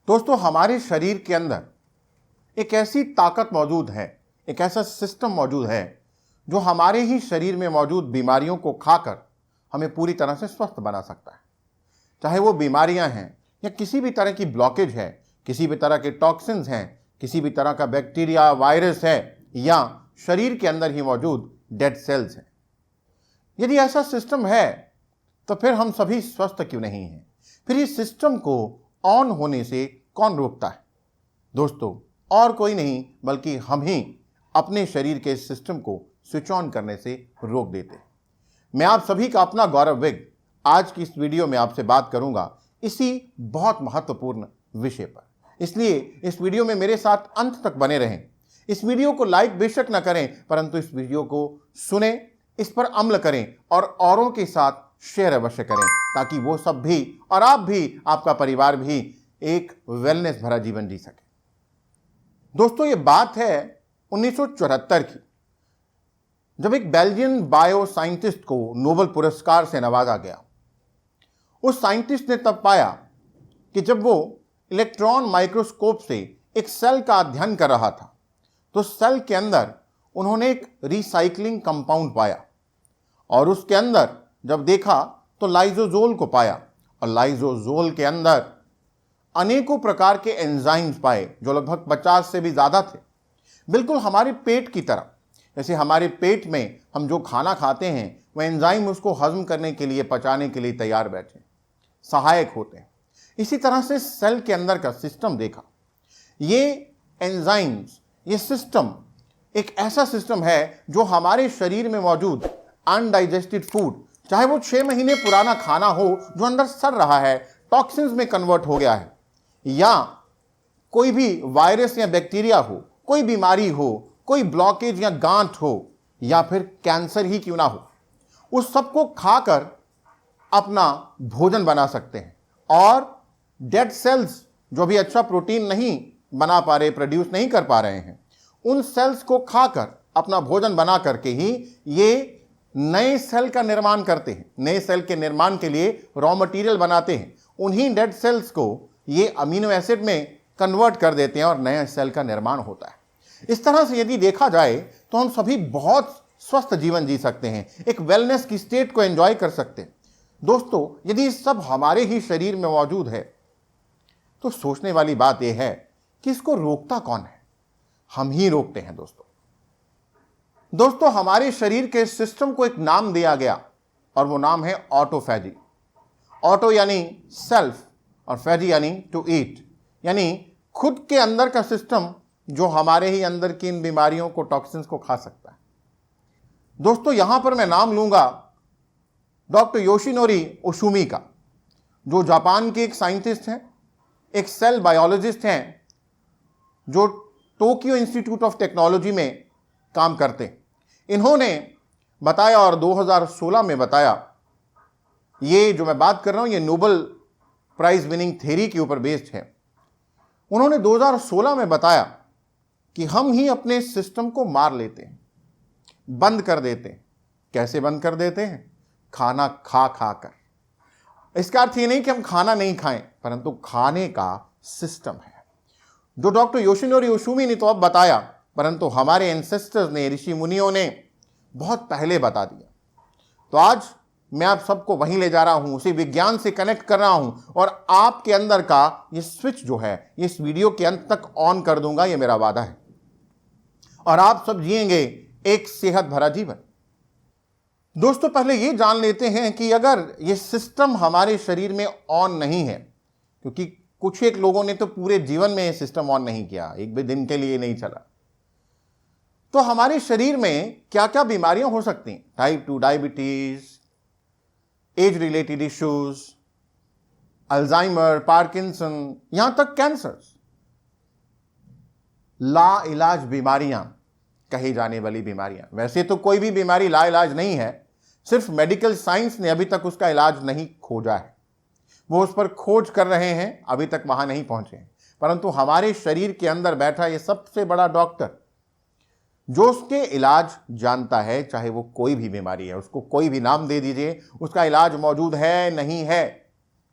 दोस्तों, हमारे शरीर के अंदर एक ऐसी ताकत मौजूद है, एक ऐसा सिस्टम मौजूद है जो हमारे ही शरीर में मौजूद बीमारियों को खाकर हमें पूरी तरह से स्वस्थ बना सकता है। चाहे वो बीमारियां हैं या किसी भी तरह की ब्लॉकेज है, किसी भी तरह के टॉक्सिन्स हैं, किसी भी तरह का बैक्टीरिया, वायरस है या शरीर के अंदर ही मौजूद डेड सेल्स हैं। यदि ऐसा सिस्टम है तो फिर हम सभी स्वस्थ क्यों नहीं हैं? फिर इस सिस्टम को ऑन होने से कौन रोकता है? दोस्तों, और कोई नहीं बल्कि हम ही अपने शरीर के इस सिस्टम को स्विच ऑन करने से रोक देते हैं। मैं आप सभी का अपना गौरव विग आज की इस वीडियो में आपसे बात करूंगा इसी बहुत महत्वपूर्ण विषय पर। इसलिए इस वीडियो में मेरे साथ अंत तक बने रहें। इस वीडियो को लाइक बेशक न करें, परंतु इस वीडियो को सुने, इस पर अमल करें और औरों के साथ शेयर अवश्य करें, ताकि वो सब भी और आप भी, आपका परिवार भी एक वेलनेस भरा जीवन जी सके। दोस्तों, ये बात है 1974 की, जब एक बेल्जियन बायो साइंटिस्ट को नोबेल पुरस्कार से नवाजा गया। उस साइंटिस्ट ने तब पाया कि जब वो इलेक्ट्रॉन माइक्रोस्कोप से एक सेल का अध्ययन कर रहा था तो सेल के अंदर उन्होंने एक रिसाइक्लिंग कंपाउंड पाया, और उसके अंदर जब देखा तो लाइसोजोल को पाया, और लाइसोजोल के अंदर अनेकों प्रकार के एंजाइम्स पाए जो लगभग 50 से भी ज़्यादा थे, बिल्कुल हमारे पेट की तरह। जैसे हमारे पेट में हम जो खाना खाते हैं वह एंजाइम उसको हजम करने के लिए, पचाने के लिए तैयार बैठे, सहायक होते हैं। इसी तरह से सेल के अंदर का सिस्टम देखा। ये एंजाइम्स, ये सिस्टम एक ऐसा सिस्टम है जो हमारे शरीर में मौजूद अनडाइजेस्टेड फूड, चाहे वो 6 महीने पुराना खाना हो जो अंदर सड़ रहा है, टॉक्सिन्स में कन्वर्ट हो गया है, या कोई भी वायरस या बैक्टीरिया हो, कोई बीमारी हो, कोई ब्लॉकेज या गांठ हो, या फिर कैंसर ही क्यों ना हो, उस सबको खाकर अपना भोजन बना सकते हैं। और डेड सेल्स जो भी अच्छा प्रोटीन नहीं बना पा रहे, प्रोड्यूस नहीं कर पा रहे हैं, उन सेल्स को खाकर अपना भोजन बना करके ही ये नए सेल का निर्माण करते हैं। नए सेल के निर्माण के लिए रॉ मटेरियल बनाते हैं। उन्हीं डेड सेल्स को ये अमीनो एसिड में कन्वर्ट कर देते हैं और नया सेल का निर्माण होता है। इस तरह से यदि देखा जाए तो हम सभी बहुत स्वस्थ जीवन जी सकते हैं, एक वेलनेस की स्टेट को एंजॉय कर सकते हैं। दोस्तों, यदि सब हमारे ही शरीर में मौजूद है तो सोचने वाली बात यह है कि इसको रोकता कौन है? हम ही रोकते हैं। दोस्तों, हमारे शरीर के सिस्टम को एक नाम दिया गया और वो नाम है ऑटोफैजी। ऑटो यानी सेल्फ और फैजी यानी टू ईट, यानी खुद के अंदर का सिस्टम जो हमारे ही अंदर की इन बीमारियों को, टॉक्सिन्स को खा सकता है। दोस्तों, यहां पर मैं नाम लूंगा डॉक्टर योशिनोरी ओशुमी का, जो जापान के एक साइंटिस्ट हैं, एक सेल बायोलॉजिस्ट हैं, जो टोक्यो इंस्टीट्यूट ऑफ टेक्नोलॉजी में काम करते हैं। इन्होंने बताया और 2016 में बताया, ये जो मैं बात कर रहा हूं ये नोबेल प्राइज विनिंग थ्योरी के ऊपर बेस्ड है। उन्होंने 2016 में बताया कि हम ही अपने सिस्टम को मार लेते हैं, बंद कर देते हैं। कैसे बंद कर देते हैं? खाना खा खा कर। इसका अर्थ ये नहीं कि हम खाना नहीं खाएं, परंतु खाने का सिस्टम है जो डॉक्टर योशिनोरी ओशुमी ने तो अब बताया, परंतु हमारे एंसेस्टर्स ने, ऋषि मुनियों ने बहुत पहले बता दिया। तो आज मैं आप सबको वहीं ले जा रहा हूं, उसी विज्ञान से कनेक्ट कर रहा हूं, और आपके अंदर का ये स्विच जो है ये इस वीडियो के अंत तक ऑन कर दूंगा, ये मेरा वादा है, और आप सब जिएंगे एक सेहत भरा जीवन। दोस्तों, पहले ये जान लेते हैं कि अगर ये सिस्टम हमारे शरीर में ऑन नहीं है, क्योंकि कुछ एक लोगों ने तो पूरे जीवन में ये सिस्टम ऑन नहीं किया, एक भी दिन के लिए नहीं चला, तो हमारे शरीर में क्या क्या बीमारियां हो सकती हैं? Type 2 diabetes, age related issues, Alzheimer, Parkinson, यहां तक कैंसर, ला इलाज बीमारियां कही जाने वाली बीमारियां। वैसे तो कोई भी बीमारी ला इलाज नहीं है, सिर्फ मेडिकल साइंस ने अभी तक उसका इलाज नहीं खोजा है। वो उस पर खोज कर रहे हैं, अभी तक वहां नहीं पहुंचे हैं। परंतु हमारे शरीर के अंदर बैठा ये सबसे बड़ा डॉक्टर, जो उसके इलाज जानता है, चाहे वो कोई भी बीमारी है, उसको कोई भी नाम दे दीजिए, उसका इलाज मौजूद है नहीं है,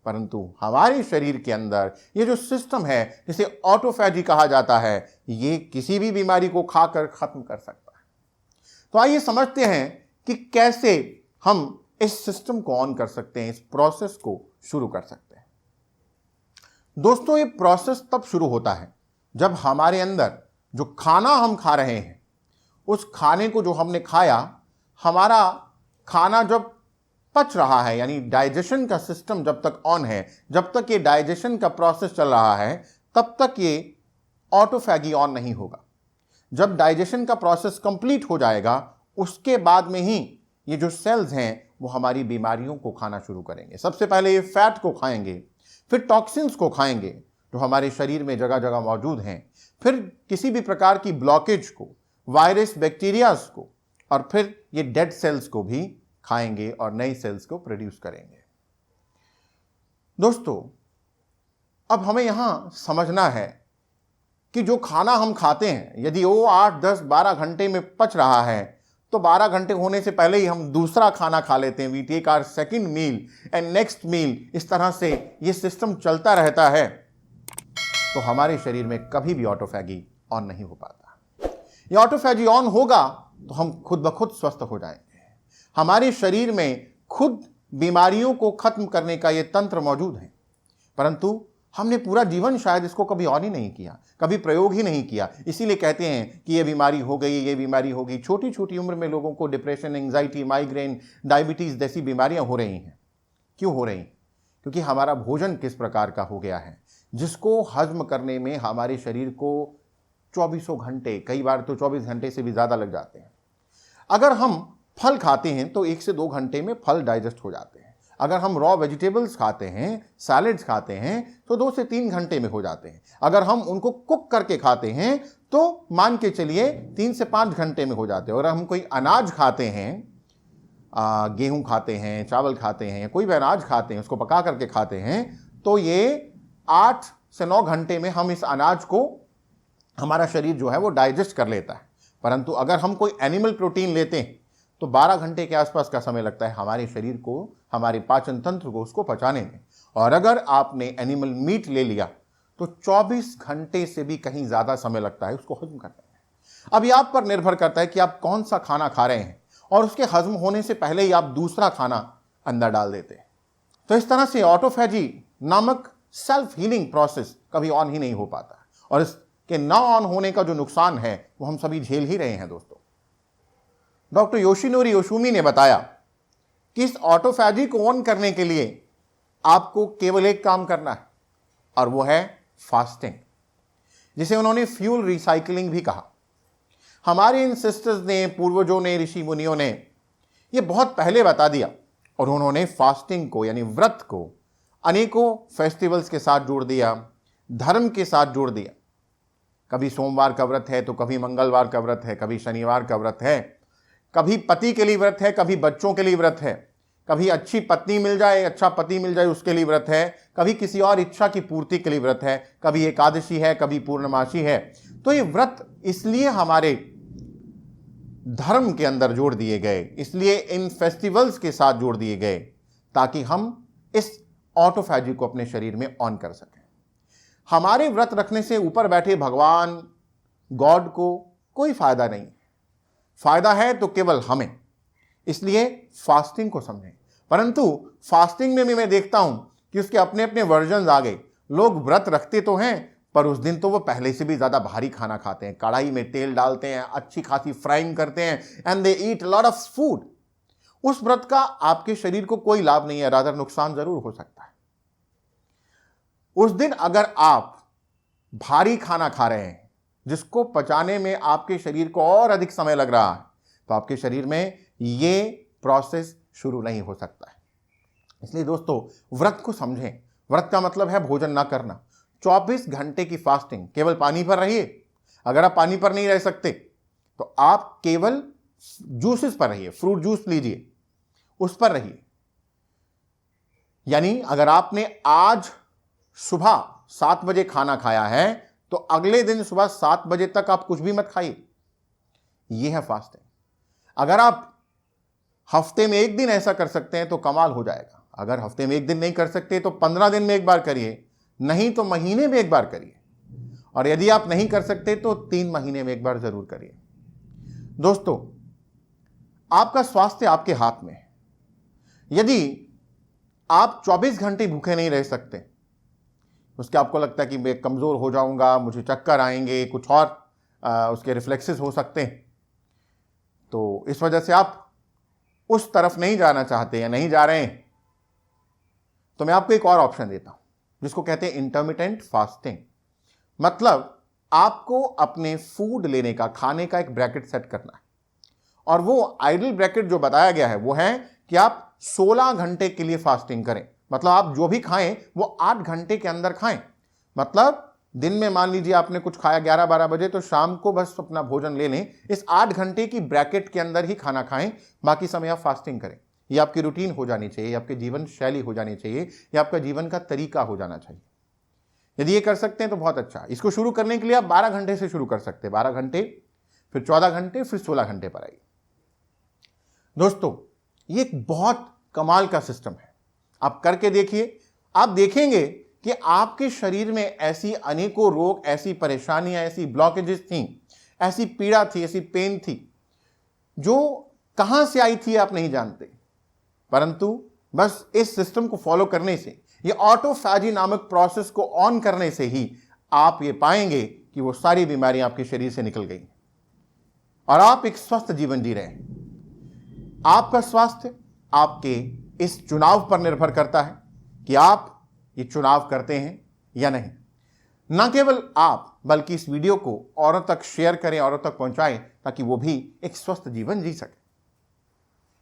परंतु हमारे शरीर के अंदर ये जो सिस्टम है, जिसे ऑटोफैजी कहा जाता है, ये किसी भी बीमारी को खाकर खत्म कर सकता है। तो आइए समझते हैं कि कैसे हम इस सिस्टम को ऑन कर सकते हैं, इस प्रोसेस को शुरू कर सकते हैं। दोस्तों, ये प्रोसेस तब शुरू होता है जब हमारे अंदर जो खाना हम खा रहे हैं, उस खाने को जो हमने खाया, हमारा खाना जब पच रहा है, यानी डाइजेशन का सिस्टम जब तक ऑन है, जब तक ये डाइजेशन का प्रोसेस चल रहा है, तब तक ये ऑटोफैगी ऑन नहीं होगा। जब डाइजेशन का प्रोसेस कंप्लीट हो जाएगा, उसके बाद में ही ये जो सेल्स हैं वो हमारी बीमारियों को खाना शुरू करेंगे। सबसे पहले ये फैट को खाएंगे, फिर टॉक्सिन्स को खाएंगे जो हमारे शरीर में जगह जगह मौजूद हैं, फिर किसी भी प्रकार की ब्लॉकेज को, वायरस, बैक्टीरियाज को, और फिर ये डेड सेल्स को भी खाएंगे और नई सेल्स को प्रोड्यूस करेंगे। दोस्तों, अब हमें यहां समझना है कि जो खाना हम खाते हैं, यदि वो 8, 10, 12 घंटे में पच रहा है, तो 12 घंटे होने से पहले ही हम दूसरा खाना खा लेते हैं। We take our second meal and next meal. इस तरह से ये सिस्टम चलता रहता है, तो हमारे शरीर में कभी भी ऑटोफैगी ऑन नहीं हो पाता। ये ऑटोफैजी ऑन होगा तो हम खुद ब खुद स्वस्थ हो जाएंगे। हमारे शरीर में खुद बीमारियों को खत्म करने का ये तंत्र मौजूद है, परंतु हमने पूरा जीवन शायद इसको कभी ऑन ही नहीं किया, कभी प्रयोग ही नहीं किया। इसीलिए कहते हैं कि ये बीमारी हो गई, ये बीमारी हो गई। छोटी छोटी उम्र में लोगों को डिप्रेशन, एंजाइटी, माइग्रेन, डायबिटीज जैसी बीमारियां हो रही हैं। क्यों हो रही? क्योंकि हमारा भोजन किस प्रकार का हो गया है, जिसको हजम करने में हमारे शरीर को 24 घंटे, कई बार तो 24 घंटे से भी ज़्यादा लग जाते हैं। अगर हम फल खाते हैं तो 1 से 2 घंटे में फल डाइजेस्ट हो जाते हैं। अगर हम रॉ वेजिटेबल्स खाते हैं, सैलेड्स खाते हैं, तो 2 से 3 घंटे में हो जाते हैं। अगर हम उनको कुक करके खाते हैं तो मान के चलिए 3 से 5 घंटे में हो जाते हैं। अगर हम कोई अनाज खाते हैं, गेहूं खाते हैं, चावल खाते हैं, कोई भी अनाज खाते हैं, उसको पका करके खाते हैं, तो ये 8 से 9 घंटे में हम इस अनाज को, हमारा शरीर जो है वो डाइजेस्ट कर लेता है। परंतु अगर हम कोई एनिमल प्रोटीन लेते हैं तो 12 घंटे के आसपास का समय लगता है हमारे शरीर को, हमारे पाचन तंत्र को उसको पचाने में। और अगर आपने एनिमल मीट ले लिया तो 24 घंटे से भी कहीं ज़्यादा समय लगता है उसको हजम करने में। अब ये आप पर निर्भर करता है कि आप कौन सा खाना खा रहे हैं, और उसके हजम होने से पहले ही आप दूसरा खाना अंदर डाल देते हैं। तो इस तरह से ऑटोफैजी नामक सेल्फ हीलिंग प्रोसेस कभी ऑन ही नहीं हो पाता, और इसके ना ऑन होने का जो नुकसान है वो हम सभी झेल ही रहे हैं। दोस्तों, डॉक्टर योशिनोरी ओशुमी ने बताया कि इस ऑटोफैजी को ऑन करने के लिए आपको केवल एक काम करना है, और वो है फास्टिंग, जिसे उन्होंने फ्यूल रिसाइकलिंग भी कहा। हमारे इंसेस्टर्स ने, पूर्वजों ने, ऋषि मुनियों ने ये बहुत पहले बता दिया, और उन्होंने फास्टिंग को, यानी व्रत को, अनेकों फेस्टिवल्स के साथ जोड़ दिया, धर्म के साथ जोड़ दिया। कभी सोमवार का व्रत है तो कभी मंगलवार का व्रत है, कभी शनिवार का व्रत है, कभी पति के लिए व्रत है, कभी बच्चों के लिए व्रत है, कभी अच्छी पत्नी मिल जाए, अच्छा पति मिल जाए उसके लिए व्रत है, कभी किसी और इच्छा की पूर्ति के लिए व्रत है, कभी एकादशी है, कभी पूर्णमासी है। तो ये व्रत इसलिए हमारे धर्म के अंदर जोड़ दिए गए, इसलिए इन फेस्टिवल्स के साथ जोड़ दिए गए, ताकि हम इस ऑटोफैजी को अपने शरीर में ऑन कर सकें। हमारे व्रत रखने से ऊपर बैठे भगवान, गॉड को कोई फायदा नहीं, फायदा है तो केवल हमें। इसलिए फास्टिंग को समझें। परंतु फास्टिंग में भी मैं देखता हूं कि उसके अपने अपने वर्जन आ गए। लोग व्रत रखते तो हैं, पर उस दिन तो वो पहले से भी ज्यादा भारी खाना खाते हैं, कढ़ाई में तेल डालते हैं, अच्छी खासी फ्राइंग करते हैं, and they eat lot of food. उस व्रत का आपके शरीर को कोई लाभ नहीं है, रादर नुकसान जरूर हो सकता है। उस दिन अगर आप भारी खाना खा रहे हैं, जिसको पचाने में आपके शरीर को और अधिक समय लग रहा है, तो आपके शरीर में ये प्रोसेस शुरू नहीं हो सकता है। इसलिए दोस्तों, व्रत को समझें। व्रत का मतलब है भोजन ना करना। 24 घंटे की फास्टिंग, केवल पानी पर रहिए। अगर आप पानी पर नहीं रह सकते तो आप केवल जूसेस पर रहिए, फ्रूट जूस लीजिए, उस पर रहिए। यानी अगर आपने आज सुबह 7 बजे खाना खाया है तो अगले दिन सुबह 7 बजे तक आप कुछ भी मत खाइए। यह है फास्टिंग। अगर आप हफ्ते में 1 दिन ऐसा कर सकते हैं तो कमाल हो जाएगा। अगर हफ्ते में 1 दिन नहीं कर सकते तो 15 दिन में एक बार करिए, नहीं तो महीने में एक बार करिए, और यदि आप नहीं कर सकते तो 3 महीने में एक बार जरूर करिए। दोस्तों, आपका स्वास्थ्य आपके हाथ में है। यदि आप 24 घंटे भूखे नहीं रह सकते, उसके आपको लगता है कि मैं कमजोर हो जाऊंगा, मुझे चक्कर आएंगे, कुछ और उसके रिफ्लेक्सेस हो सकते हैं, तो इस वजह से आप उस तरफ नहीं जाना चाहते या नहीं जा रहे हैं, तो मैं आपको एक और ऑप्शन देता हूं जिसको कहते हैं इंटरमिटेंट फास्टिंग। मतलब आपको अपने फूड लेने का, खाने का एक ब्रैकेट सेट करना है, और वो आइडल ब्रैकेट जो बताया गया है वो है कि आप 16 घंटे के लिए फास्टिंग करें। मतलब आप जो भी खाएं वो 8 घंटे के अंदर खाएं। मतलब दिन में मान लीजिए आपने कुछ खाया 11-12 बजे, तो शाम को बस अपना भोजन ले लें, इस 8 घंटे की ब्रैकेट के अंदर ही खाना खाएं, बाकी समय आप फास्टिंग करें। ये आपकी रूटीन हो जानी चाहिए, आपकी जीवन शैली हो जानी चाहिए, ये आपका जीवन का तरीका हो जाना चाहिए। यदि ये कर सकते हैं तो बहुत अच्छा। इसको शुरू करने के लिए आप 12 घंटे से शुरू कर सकते हैं, 12 घंटे, फिर 14 घंटे, फिर 16 घंटे पर आइए। दोस्तों, ये एक बहुत कमाल का सिस्टम है, आप करके देखिए। आप देखेंगे कि आपके शरीर में ऐसी अनेकों रोग, ऐसी परेशानियां, ऐसी ब्लॉकेजेस थी, ऐसी पीड़ा थी, ऐसी पेन थी, जो कहां से आई थी आप नहीं जानते, परंतु बस इस सिस्टम को फॉलो करने से, ये ऑटोफैजी नामक प्रोसेस को ऑन करने से ही आप ये पाएंगे कि वो सारी बीमारियां आपके शरीर से निकल गई और आप एक स्वस्थ जीवन जी रहे हैं। आपका स्वास्थ्य आपके इस चुनाव पर निर्भर करता है कि आप ये चुनाव करते हैं या नहीं। ना केवल आप, बल्कि इस वीडियो को औरों तक शेयर करें, औरों तक पहुंचाएं, ताकि वो भी एक स्वस्थ जीवन जी सके।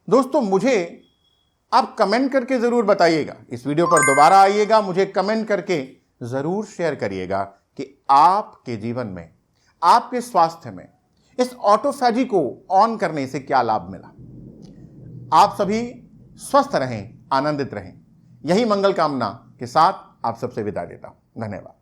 दोस्तों, मुझे आप कमेंट करके जरूर बताइएगा, इस वीडियो पर दोबारा आइएगा, मुझे कमेंट करके जरूर शेयर करिएगा कि आपके जीवन में, आपके स्वास्थ्य में इस ऑटोफैजी को ऑन करने से क्या लाभ मिला। आप सभी स्वस्थ रहें, आनंदित रहें, यही मंगल कामना के साथ आप सबसे विदा लेता हूं। धन्यवाद।